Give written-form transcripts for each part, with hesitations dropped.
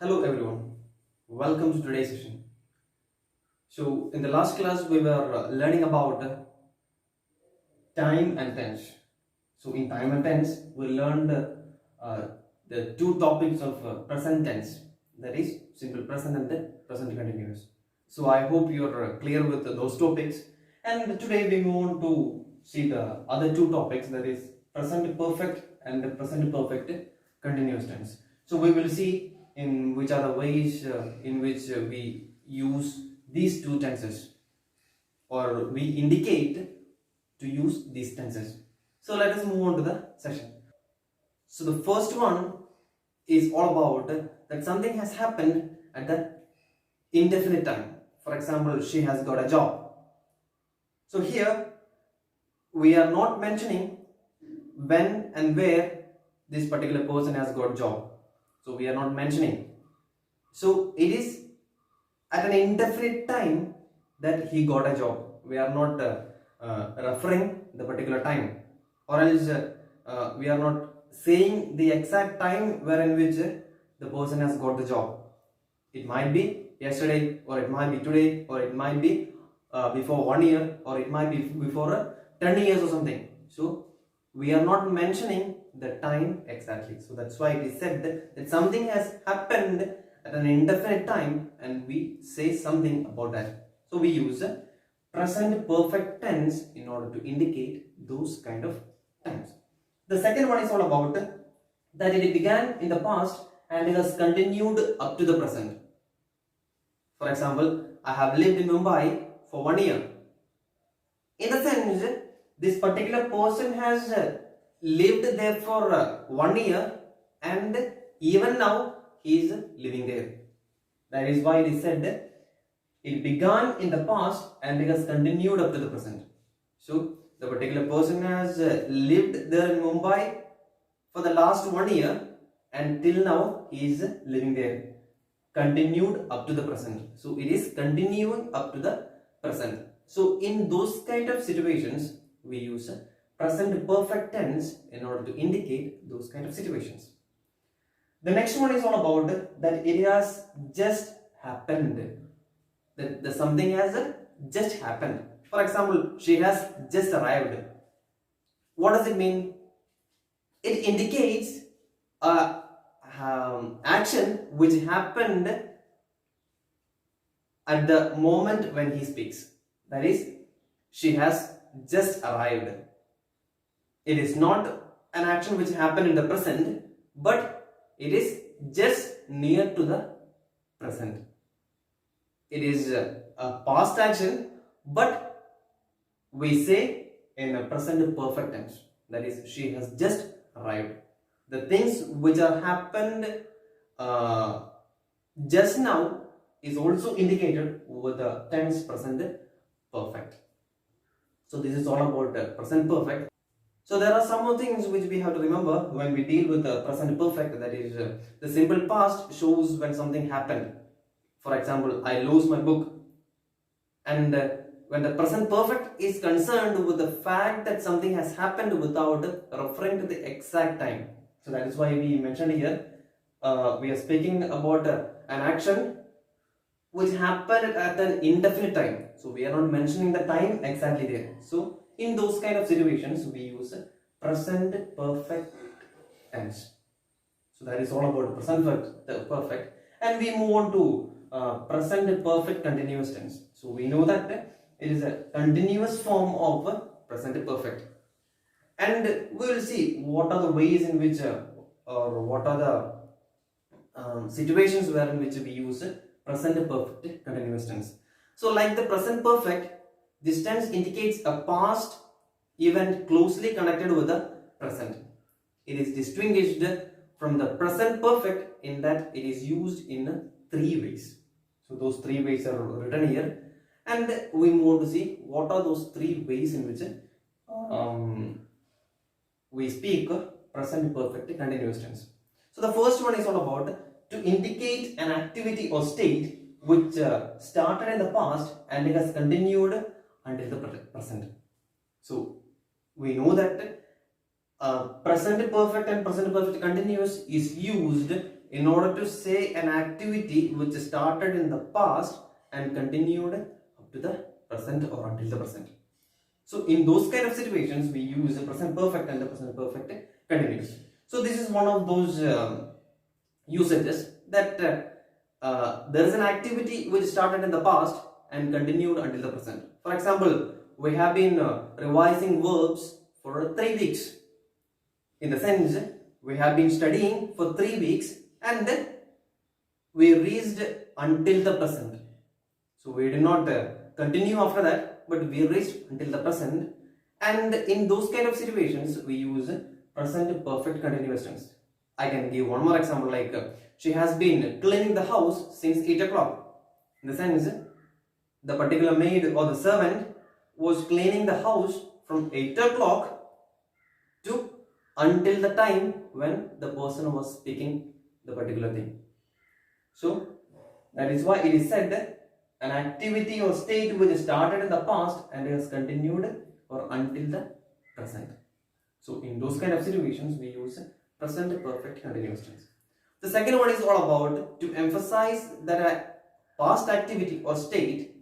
Hello everyone, welcome to today's session. So in the last class we were learning about time and tense. So in time and tense we learned the two topics of present tense, that is simple present and the present continuous. So I hope you are clear with those topics, and today we move on to see the other two topics, that is present perfect and the present perfect continuous tense. So we will see in which are the ways in which we use these two tenses, or we indicate to use these tenses. So let us move on to the session. So the first one is all about that something has happened at the indefinite time. For example, she has got a job. So here we are not mentioning when and where this particular person has got job. So we are not mentioning. So it is at an indefinite time that he got a job. We are not referring the particular time, or else we are not saying the exact time wherein which the person has got the job. It might be yesterday, or it might be today, or it might be before 1 year, or it might be before 10 years or something. So we are not mentioning the time exactly. So that's why it is said that something has happened at an indefinite time and we say something about that. So we use present perfect tense in order to indicate those kind of times. The second one is all about that it began in the past and it has continued up to the present. For example, I have lived in Mumbai for 1 year. In the sense, this particular person has lived there for 1 year, and even now he is living there. That is why it is said it began in the past and it has continued up to the present. So the particular person has lived there in Mumbai for the last 1 year, and till now he is living there. Continued up to the present. So it is continuing up to the present. So in those kind of situations we use present perfect tense in order to indicate those kind of situations. The next one is all about that it has just happened. That the something has just happened. For example, she has just arrived. What does it mean? It indicates a action which happened at the moment when he speaks. That is, she has just arrived. It is not an action which happened in the present, but it is just near to the present. It is a past action, but we say in a present perfect tense. That is, she has just arrived. The things which are happened just now is also indicated with the tense present perfect. So this is all about present perfect. So there are some more things which we have to remember when we deal with the present perfect. That is, the simple past shows when something happened. For example, I lose my book. And when the present perfect is concerned with the fact that something has happened without referring to the exact time. So that is why we mentioned here, we are speaking about an action which happened at an indefinite time. So we are not mentioning the time exactly there. So in those kind of situations, we use present perfect tense. So that is all about present perfect. And we move on to present perfect continuous tense. So we know that it is a continuous form of present perfect. And we will see what are the ways in which or what are the situations where in which we use present perfect continuous tense. So like the present perfect, this tense indicates a past event closely connected with the present. It is distinguished from the present perfect in that it is used in 3 ways. So those 3 ways are written here, and we move on to see what are those 3 ways in which we speak present perfect continuous tense. So the first one is all about to indicate an activity or state which started in the past and it has continued until the present. So we know that present perfect and present perfect continuous is used in order to say an activity which started in the past and continued up to the present or until the present. So in those kind of situations, we use the present perfect and the present perfect continuous. So this is one of those usages that there is an activity which started in the past and continued until the present. For example, we have been revising verbs for 3 weeks. In the sense, we have been studying for 3 weeks and then we reached until the present. So we did not continue after that, but we reached until the present. And in those kind of situations, we use present perfect continuous tense. I can give one more example, like she has been cleaning the house since 8 o'clock. In the sense, the particular maid or the servant was cleaning the house from 8 o'clock to until the time when the person was speaking the particular thing. So that is why it is said that an activity or state which started in the past and has continued or until the present. So in those kind of situations, we use present perfect continuous tense. The second one is all about to emphasize that a past activity or state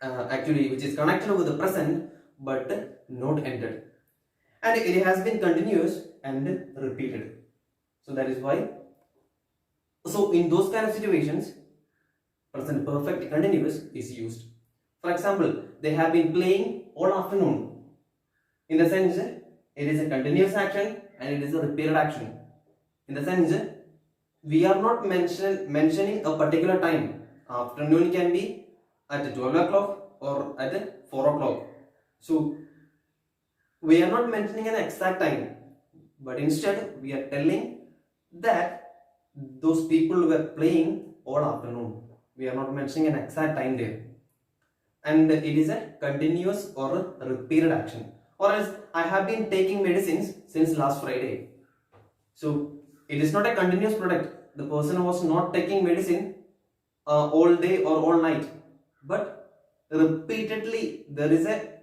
actually which is connected with the present but not ended, and it has been continuous and repeated. So that is why. So in those kind of situations, present perfect continuous is used. For example, they have been playing all afternoon. In the sense, it is a continuous action and it is a repeated action. In the sense, we are not mentioning a particular time. Afternoon can be at 12 o'clock or at 4 o'clock. So we are not mentioning an exact time, but instead we are telling that those people were playing all afternoon. We are not mentioning an exact time there, and it is a continuous or a repeated action. Or else, I have been taking medicines since last Friday. So it is not a continuous product. The person was not taking medicine all day or all night, but repeatedly there is a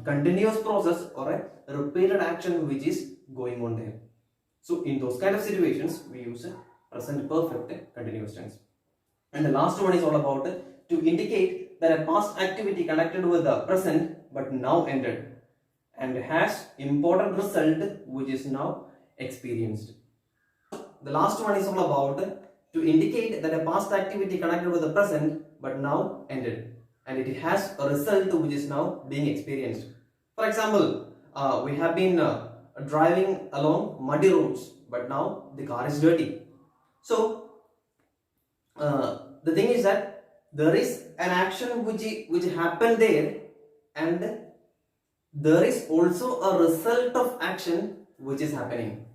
continuous process or a repeated action which is going on there. So in those kind of situations, we use a present perfect continuous tense. And the last one is all about to indicate that a past activity connected with the present but now ended and has important result which is now experienced. The last one is all about to indicate that a past activity connected with the present but now ended and it has a result which is now being experienced. For example, we have been driving along muddy roads, but now the car is dirty. So the thing is that there is an action which happened there, and there is also a result of action which is happening.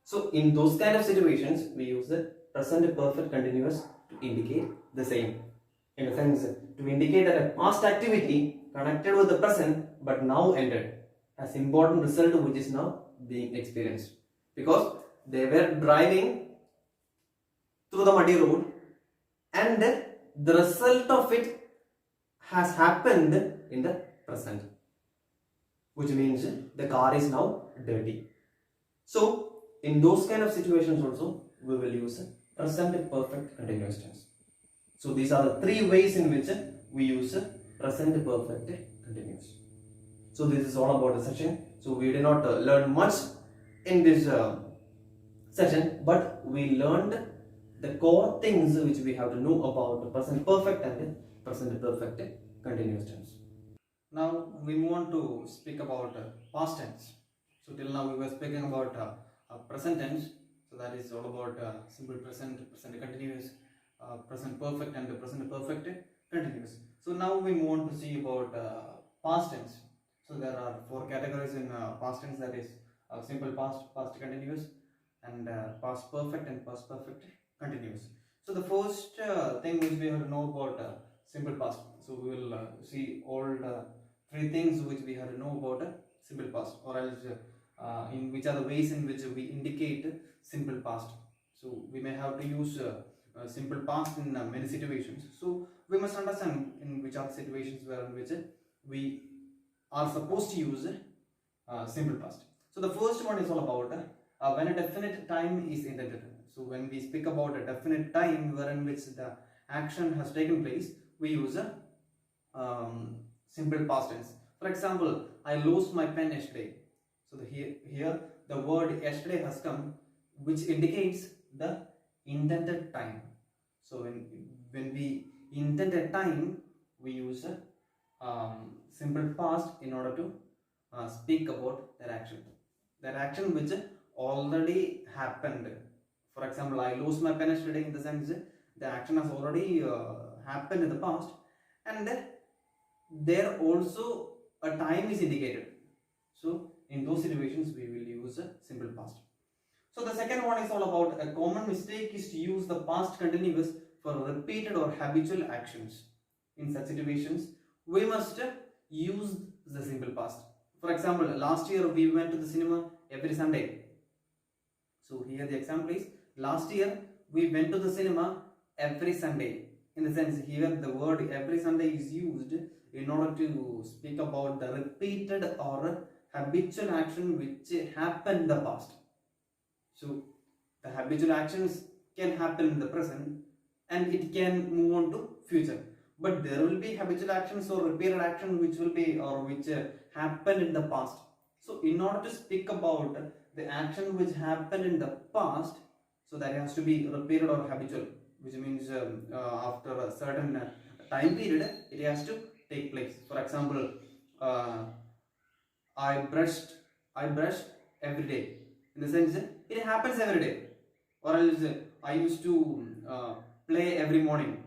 So in those kind of situations, we use the present perfect continuous to indicate the same. In a sense, to indicate that a past activity connected with the present but now ended has important result which is now being experienced, because they were driving through the muddy road and the result of it has happened in the present, which means the car is now dirty. So in those kind of situations also we will use present perfect continuous tense. So these are the three ways in which we use present perfect continuous. So this is all about the session. So we did not learn much in this session, but we learned the core things which we have to know about the present perfect and present perfect continuous tense. Now we move on to speak about past tense. So till now we were speaking about present tense. So that is all about simple present, present continuous, present perfect and the present perfect continuous. So now we move on to see about past tense. So there are four categories in past tense, that is simple past, past continuous, and past perfect and past perfect continuous. So the first thing which we have to know about simple past. So we will see all the three things which we have to know about simple past, or else in which are the ways in which we indicate simple past. So we may have to use simple past in many situations. So we must understand in which are the situations where in which we are supposed to use simple past. So the first one is all about when a definite time is intended. So when we speak about a definite time wherein which the action has taken place, we use a simple past tense. For example, I lost my pen yesterday. So here the word yesterday has come, which indicates the intended time. So when we intend a time, we use a simple past in order to speak about that action. That action which already happened. For example, I lost my pen yesterday, in the sense the action has already happened in the past, and there also a time is indicated. So in those situations we will use a simple past. So the second one is all about a common mistake is to use the past continuous for repeated or habitual actions. In such situations we must use the simple past. For example, last year we went to the cinema every Sunday. So here the example is, last year we went to the cinema every Sunday. In the sense, here the word every Sunday is used in order to speak about the repeated or habitual action which happened in the past. So the habitual actions can happen in the present and it can move on to future. But there will be habitual actions or repeated action which will be or which happened in the past. So in order to speak about the action which happened in the past, so that has to be repeated or habitual, which means after a certain time period it has to take place. For example, uh, I brushed every day. In the sense, it happens every day. Or else, I used to play every morning.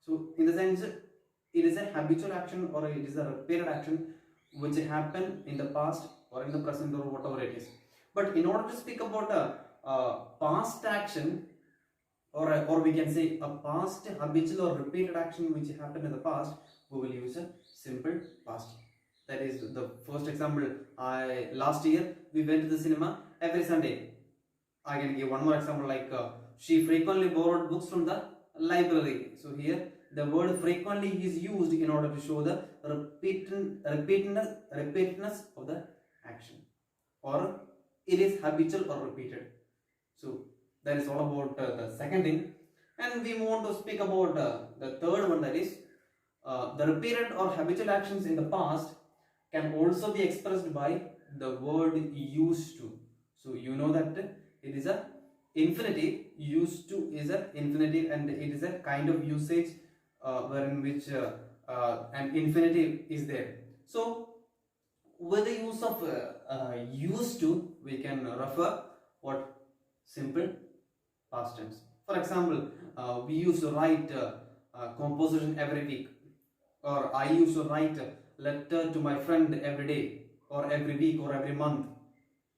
So, in the sense, it is a habitual action or it is a repeated action which happened in the past or in the present or whatever it is. But in order to speak about a past action, or we can say a past habitual or repeated action which happened in the past, we will use a simple past. That is the first example. Last year we went to the cinema every Sunday. I can give one more example, like she frequently borrowed books from the library. So here the word frequently is used in order to show the repeatedness of the action, or it is habitual or repeated. So that is all about the second thing, and we want to speak about the third one, that is the repeated or habitual actions in the past can also be expressed by the word used to. So you know that it is a infinitive. Used to is a infinitive, and it is a kind of usage wherein which an infinitive is there. So with the use of used to, we can refer what simple past tense. For example, we used to write composition every week, or I used to write a letter to my friend every day, or every week, or every month.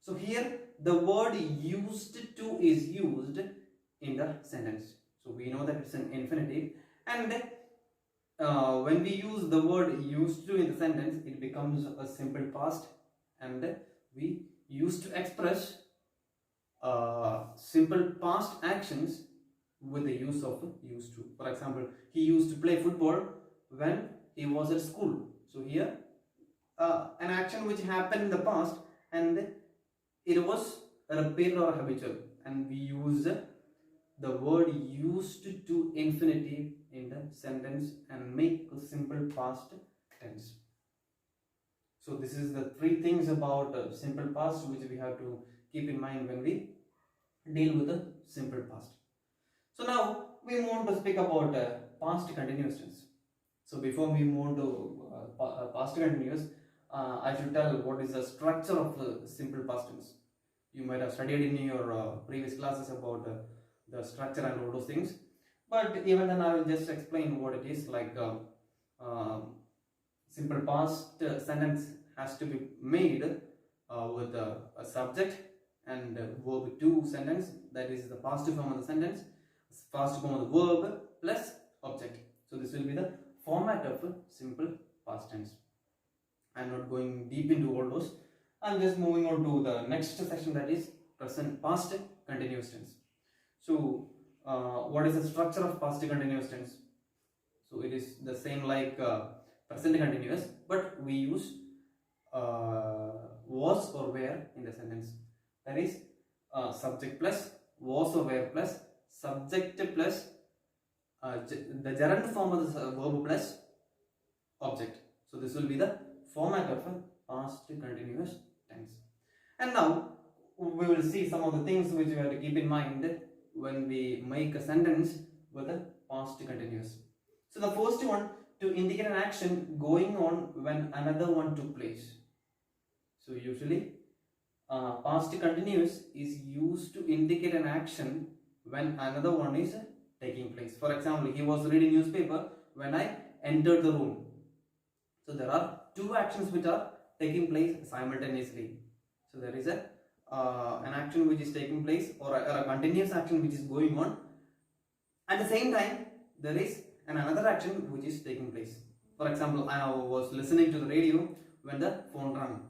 So here the word used to is used in the sentence. So we know that it's an infinitive, and when we use the word used to in the sentence, it becomes a simple past, and we used to express simple past actions with the use of used to. For example, he used to play football when he was at school. So here an action which happened in the past, and it was repeated or habitual, and we use the word used to infinitive in the sentence and make a simple past tense. So this is the three things about simple past which we have to keep in mind when we deal with the simple past. So now we want to speak about past continuous tense. So before we move to past continuous, I should tell what is the structure of simple past tense. You might have studied in your previous classes about the structure and all those things, but even then I will just explain what it is. Like simple past sentence has to be made with a subject and verb to sentence, that is the past form of the sentence, past form of the verb plus object. So this will be the format of simple past tense. I am not going deep into all those. I am just moving on to the next section, that is present past continuous tense. So what is the structure of past continuous tense? So it is the same like present continuous, but we use was or were in the sentence. That is subject plus was or were plus subject plus the gerund form of the verb plus object. So this will be the format of a past continuous tense. And now we will see some of the things which we have to keep in mind when we make a sentence with a past continuous. So the first one, to indicate an action going on when another one took place. So usually past continuous is used to indicate an action when another one is taking place. For example, he was reading newspaper when I entered the room. So there are two actions which are taking place simultaneously. So there is an action which is taking place, or a continuous action which is going on. At the same time, there is another action which is taking place. For example, I was listening to the radio when the phone rang.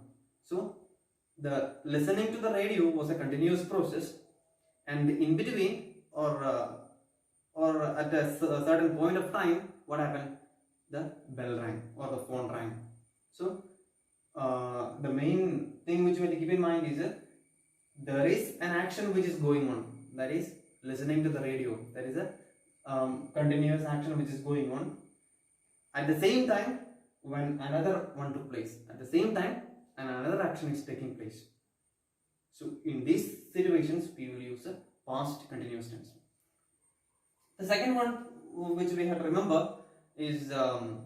So the listening to the radio was a continuous process, and in between, or at a certain point of time, what happened? The bell rang or the phone rang. So the main thing which we have to keep in mind is that there is an action which is going on, that is listening to the radio. That is a continuous action which is going on. At the same time, when another one took place, at the same time, and another action is taking place. So in these situations, we will use a past continuous tense. The second one which we have to remember is to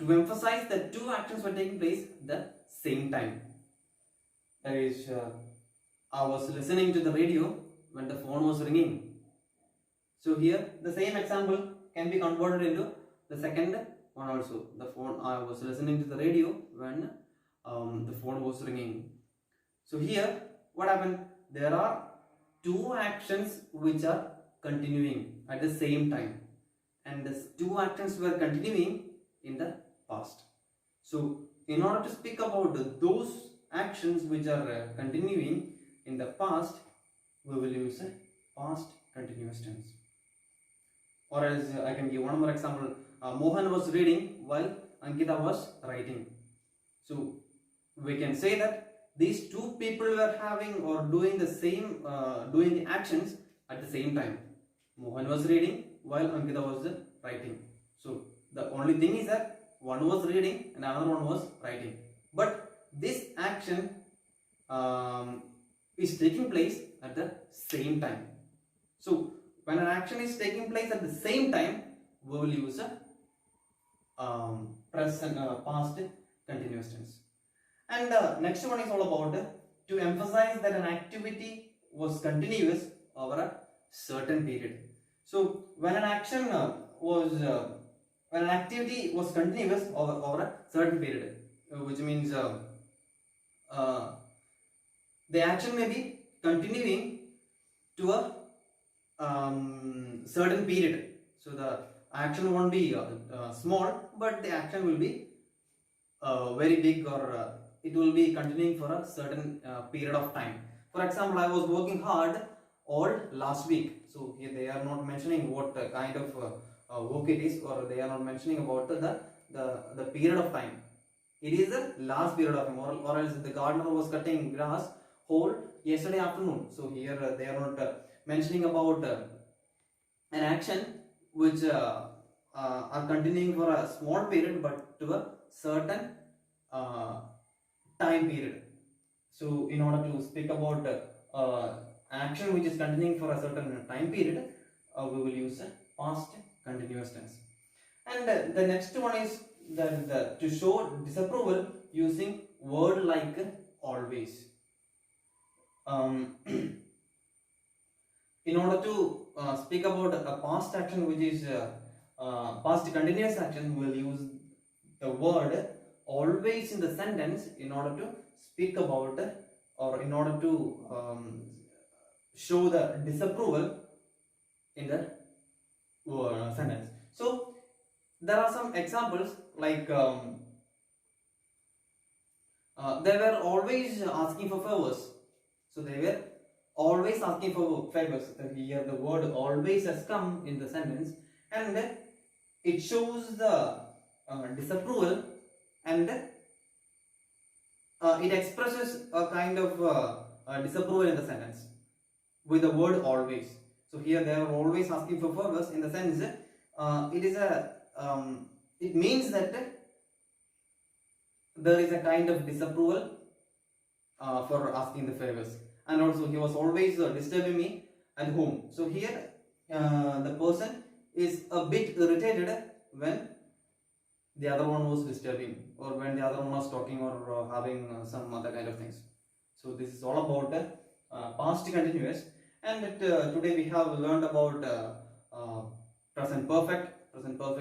emphasize that two actions were taking place at the same time. That is, I was listening to the radio when the phone was ringing. So here the same example can be converted into the second one also. The phone, I was listening to the radio when the phone was ringing. So here what happened? There are two actions which are continuing at the same time, and the two actions were continuing in the past. So in order to speak about those actions which are continuing in the past, we will use a past continuous tense. Or else I can give one more example. Mohan was reading while Ankita was writing. So we can say that these two people were having or doing the same, doing the actions at the same time. Mohan was reading while Ankita was writing. So the only thing is that one was reading and another one was writing. But this action is taking place at the same time. So when an action is taking place at the same time, we will use a present past continuous tense. And next one is all about to emphasize that an activity was continuous over a certain period. So when an action when an activity was continuous over a certain period, which means the action may be continuing to a certain period. So the action won't be small, but the action will be very big, or it will be continuing for a certain period of time. For example, I was working hard all last week. So here they are not mentioning what kind of work it is, or they are not mentioning about the period of time. It is the last period of time, or else the gardener was cutting grass whole yesterday afternoon. So here they are not mentioning about an action which are continuing for a small period, but to a certain time period. So in order to speak about action which is continuing for a certain time period, we will use a past continuous tense. And the next one is that to show disapproval using word like always. In order to speak about a past action which is past continuous action, we will use the word always in the sentence in order to speak about or in order to show the disapproval in the sentence. So there are some examples like they were always asking for favors. So they were always asking for favors. Here the word always has come in the sentence, and it shows the disapproval, and it expresses a kind of disapproval in the sentence. with the word always. So here they are always asking for favors, in the sense it is a it means that there is a kind of disapproval for asking the favors, and also he was always disturbing me at home. So here the person is a bit irritated when the other one was disturbing, or when the other one was talking, or having some other kind of things. So this is all about past continuous, and today we have learned about present perfect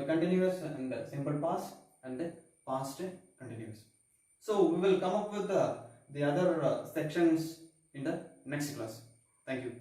continuous, and simple past, and past continuous. So we will come up with the other sections in the next class. Thank you.